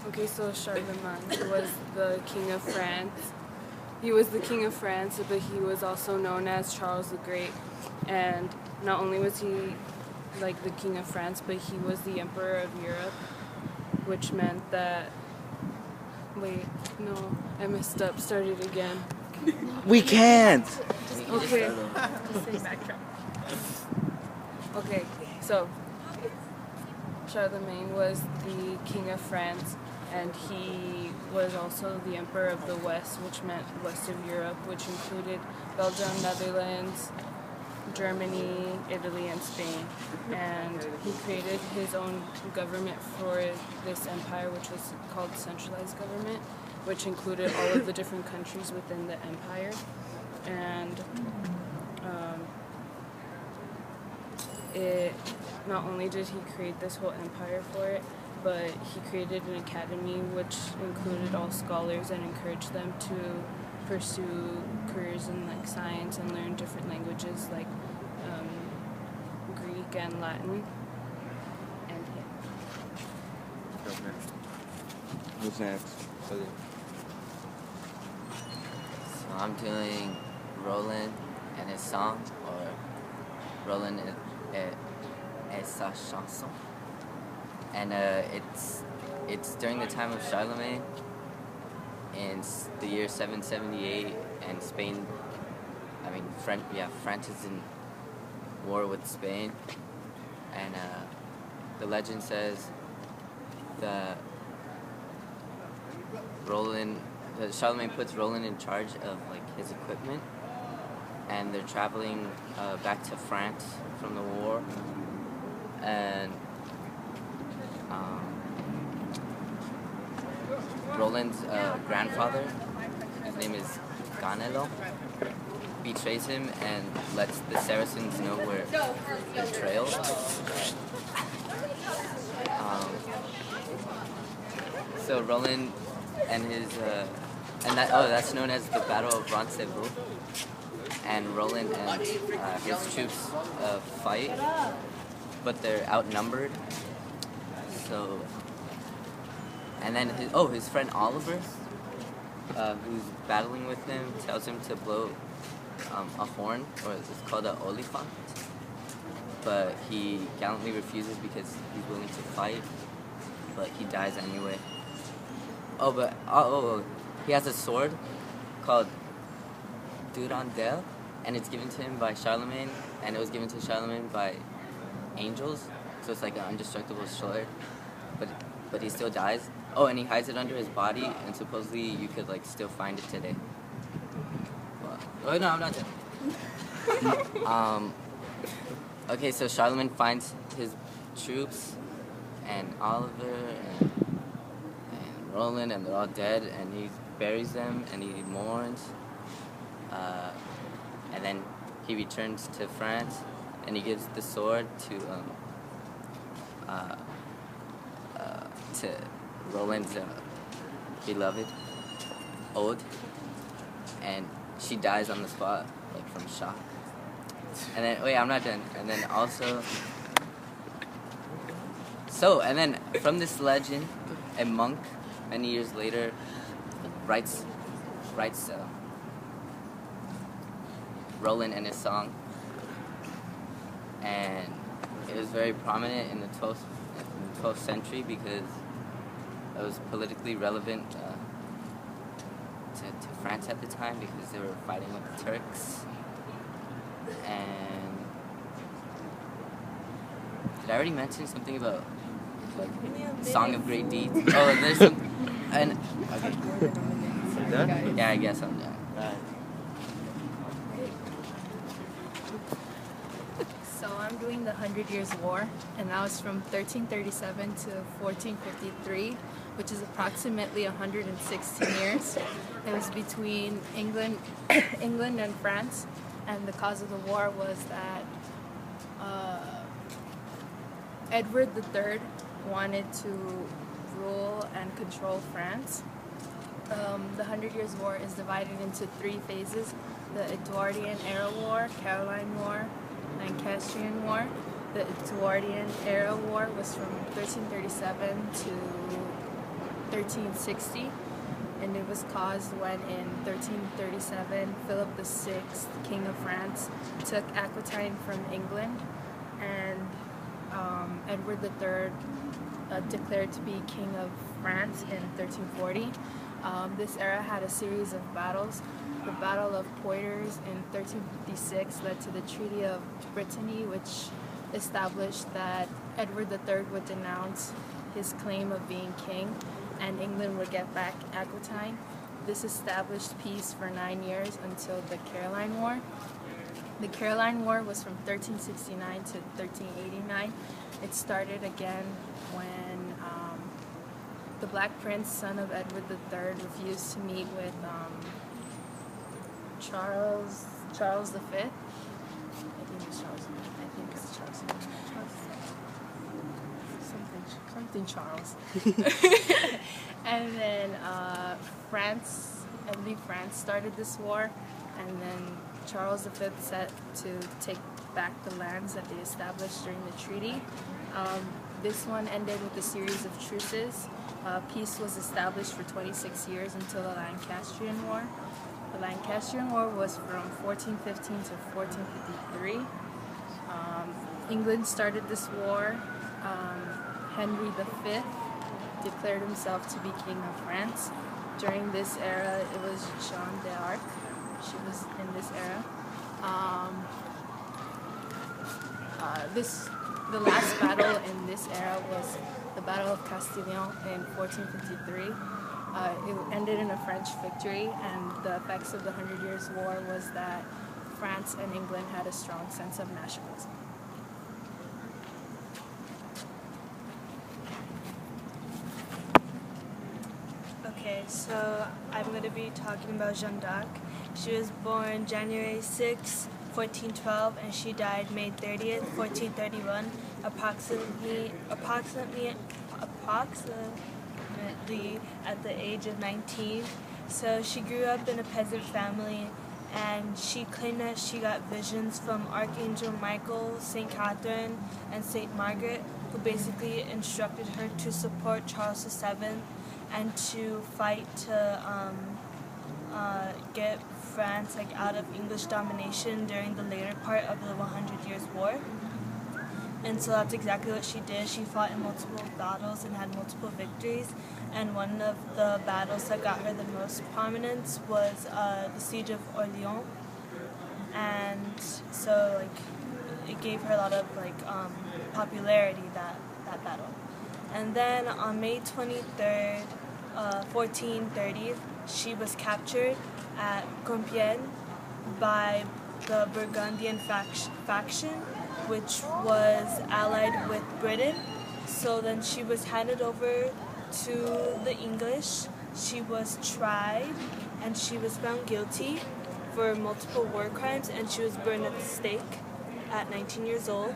Okay, so Charlemagne was the king of France. He was the king of France, but he was also known as Charles the Great. And not only was he like the king of France, but he was the emperor of Europe, which meant that. Wait, no, I messed up. Started again. We can't. Okay. Okay, so Charlemagne was the king of France, and he was also the emperor of the West, which meant west of Europe, which included Belgium, Netherlands, Germany, Italy, and Spain. And he created his own government for this empire, which was called centralized government, which included all of the different countries within the empire. And not only did he create this whole empire for it, but he created an academy which included all scholars and encouraged them to pursue careers in like science and learn different languages like Greek and Latin. And Who's next? So I'm doing Roland and his song, or Roland et sa chanson. And it's during the time of Charlemagne in the year 778, and Spain, France is in war with Spain, and the legend says that Charlemagne puts Roland in charge of like his equipment, and they're traveling back to France from the war, and Roland's grandfather, his name is Ganello, betrays him and lets the Saracens know where the trail. So Roland and his that's known as the Battle of Roncevaux. And Roland and his troops fight, but they're outnumbered. So, and then his friend Oliver, who's battling with him, tells him to blow a horn, or it's called an olifant. But he gallantly refuses because he's willing to fight, but he dies anyway. He has a sword called Durandal, and it's given to him by Charlemagne, and it was given to Charlemagne by angels, so it's like an indestructible sword, but he still dies. Oh, and he hides it under his body, and supposedly you could like still find it today. Oh no, I'm not done. Okay, so Charlemagne finds his troops, and Oliver and Roland, and they're all dead, and he buries them, and he mourns. And then he returns to France, and he gives the sword to Roland's beloved, Aude, and she dies on the spot, like from shock. And then, I'm not done. And then also, and then from this legend, a monk, many years later, writes Roland and his song, and it was very prominent in the 12th century because it was politically relevant to France at the time, because they were fighting with the Turks. And did I already mention something about like Song of Great Deeds? Oh, there's some, and okay. You done? Yeah, I guess I'm done. Right. So I'm doing the 100 Years' War, and that was from 1337 to 1453, which is approximately 116 years. It was between England and France, and the cause of the war was that Edward III wanted to rule and control France. The 100 Years' War is divided into 3 phases: the Edwardian Era War, Caroline War, Lancastrian War. The Edwardian Era War was from 1337 to 1360, and it was caused when in 1337 Philip VI, King of France, took Aquitaine from England, and Edward III declared to be King of France in 1340. This era had a series of battles. The Battle of Poitiers in 1356 led to the Treaty of Brittany, which established that Edward III would denounce his claim of being king, and England would get back Aquitaine. This established peace for 9 years until the Caroline War. The Caroline War was from 1369 to 1389. It started again when the Black Prince, son of Edward III, refused to meet with Charles V. I think it's Charles. I think it's Charles. Something Charles. And then France started this war, and then Charles V set to take back the lands that they established during the treaty. This one ended with a series of truces. Peace was established for 26 years until the Lancastrian War. The Lancastrian War was from 1415 to 1453. England started this war. Henry V declared himself to be King of France. During this era, it was Jeanne d'Arc. She was in this era. The last battle in this era was the Battle of Castillon in 1453. It ended in a French victory, and the effects of the 100 Years' War was that France and England had a strong sense of nationalism. Okay, so I'm going to be talking about Jeanne d'Arc. She was born January 6, 1412, and she died May 30th, 1431, approximately at the age of 19. So she grew up in a peasant family, and she claimed that she got visions from Archangel Michael, St. Catherine, and St. Margaret, who basically instructed her to support Charles VII and to fight to get France out of English domination during the later part of the 100 Years' War. And so that's exactly what she did. She fought in multiple battles and had multiple victories. And one of the battles that got her the most prominence was the Siege of Orleans. And so it gave her a lot of popularity, that battle. And then on May 23rd, 1430, she was captured at Compiègne by the Burgundian faction, which was allied with Britain. So then she was handed over to the English. She was tried, and she was found guilty for multiple war crimes, and she was burned at the stake at 19 years old.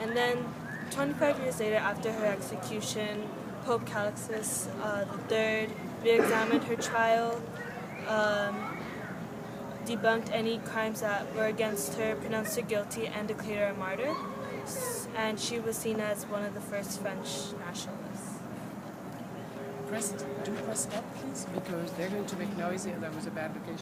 And then 25 years later, after her execution, Pope Calixtus III re-examined her trial, debunked any crimes that were against her, pronounced her guilty, and declared her a martyr. And she was seen as one of the first French nationalists. Do press stop, please, because they're going to make noise. That was a bad location.